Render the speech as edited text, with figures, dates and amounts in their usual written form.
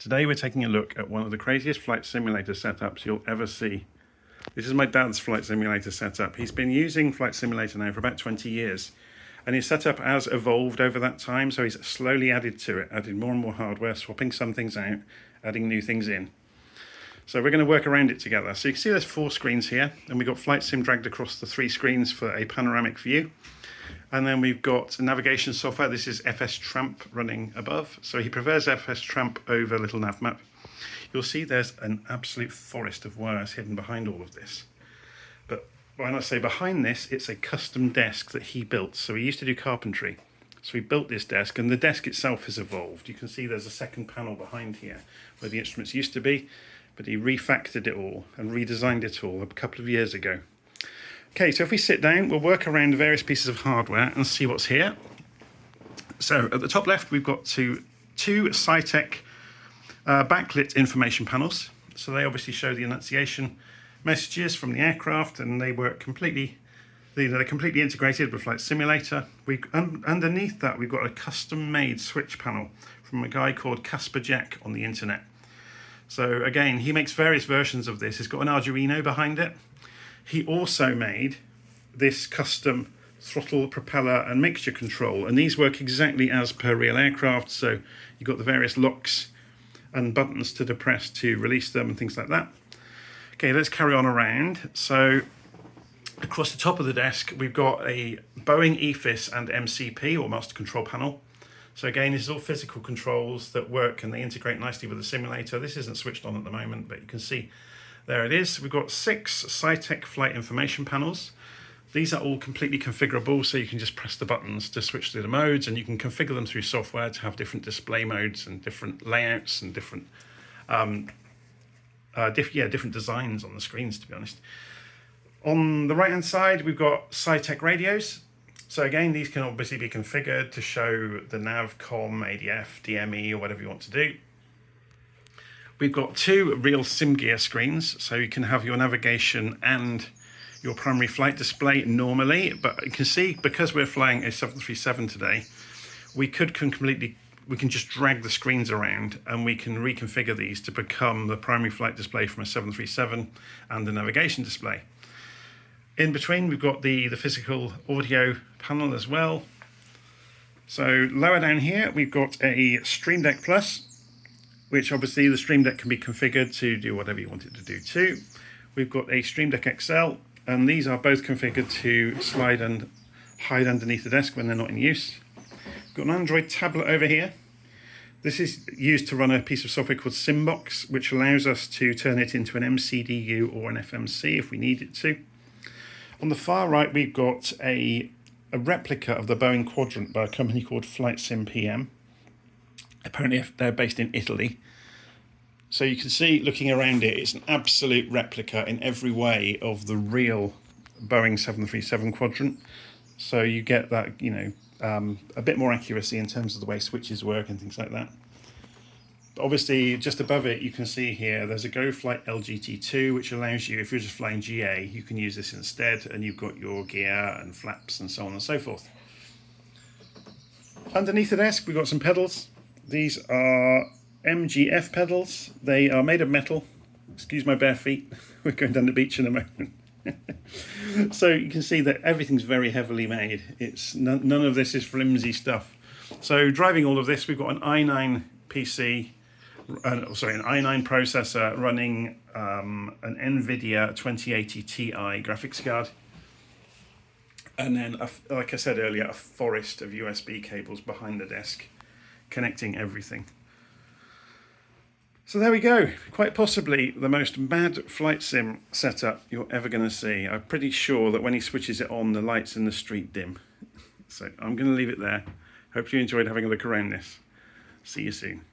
Today we're taking a look at one of the craziest flight simulator setups you'll ever see. This is my dad's flight simulator setup. He's been using Flight Simulator now for about 20 years. And his setup has evolved over that time, so he's slowly added to it, added more and more hardware, swapping some things out, adding new things in. So we're going to work around it together. So you can see there's 4 screens here, and we've got Flight Sim dragged across the 3 screens for a panoramic view. And then we've got navigation software. This is FS Tramp running above. So he prefers FS Tramp over Little Nav Map. You'll see there's an absolute forest of wires hidden behind all of this. But when I say behind this, it's a custom desk that he built. So he used to do carpentry. So he built this desk, and the desk itself has evolved. You can see there's a second panel behind here where the instruments used to be, but he refactored it all and redesigned it all a couple of years ago. Okay, so if we sit down, we'll work around various pieces of hardware and see what's here. So at the top left, we've got two SciTech backlit information panels. So they obviously show the annunciation messages from the aircraft, and they work completely, they're completely integrated with Flight Simulator. Underneath that, we've got a custom-made switch panel from a guy called Casper Jack on the internet. So again, he makes various versions of this. He's got an Arduino behind it. He also made this custom throttle, propeller and mixture control, and these work exactly as per real aircraft. So you've got the various locks and buttons to depress to release them and things like that. Okay, let's carry on around. So across the top of the desk, we've got a Boeing EFIS and MCP, or Master Control Panel. So again, this is all physical controls that work, and they integrate nicely with the simulator. This isn't switched on at the moment, but you can see there it is. We've got 6 SciTech flight information panels. These are all completely configurable, so you can just press the buttons to switch through the modes, and you can configure them through software to have different display modes and different layouts and different different designs on the screens, to be honest. On the right hand side, we've got SciTech radios. So again, these can obviously be configured to show the nav, com, ADF, DME, or whatever you want to do. We've got 2 real SimGear screens, so you can have your navigation and your primary flight display normally, but you can see, because we're flying a 737 today, we can just drag the screens around, and we can reconfigure these to become the primary flight display from a 737 and the navigation display. In between, we've got the physical audio panel as well. So lower down here, we've got a Stream Deck Plus, which obviously the Stream Deck can be configured to do whatever you want it to do too. We've got a Stream Deck XL, and these are both configured to slide and hide underneath the desk when they're not in use. We've got an Android tablet over here. This is used to run a piece of software called Simbox, which allows us to turn it into an MCDU or an FMC if we need it to. On the far right, we've got a replica of the Boeing Quadrant by a company called Flight Sim PM. Apparently they're based in Italy. So you can see, looking around it, it's an absolute replica in every way of the real Boeing 737 Quadrant. So you get that, a bit more accuracy in terms of the way switches work and things like that. But obviously, just above it, you can see here, there's a GoFlight LGT2, which allows you, if you're just flying GA, you can use this instead, and you've got your gear and flaps and so on and so forth. Underneath the desk, we've got some pedals. These are MGF pedals. They are made of metal. Excuse my bare feet. We're going down the beach in a moment. So you can see that everything's very heavily made. It's none of this is flimsy stuff. So driving all of this, we've got an i9 PC, an i9 processor running an NVIDIA 2080 Ti graphics card. And then, like I said earlier, a forest of USB cables behind the desk, connecting everything. So there we go. Quite possibly the most mad flight sim setup you're ever going to see. I'm pretty sure that when he switches it on, the lights in the street dim. So I'm going to leave it there. Hope you enjoyed having a look around this. See you soon.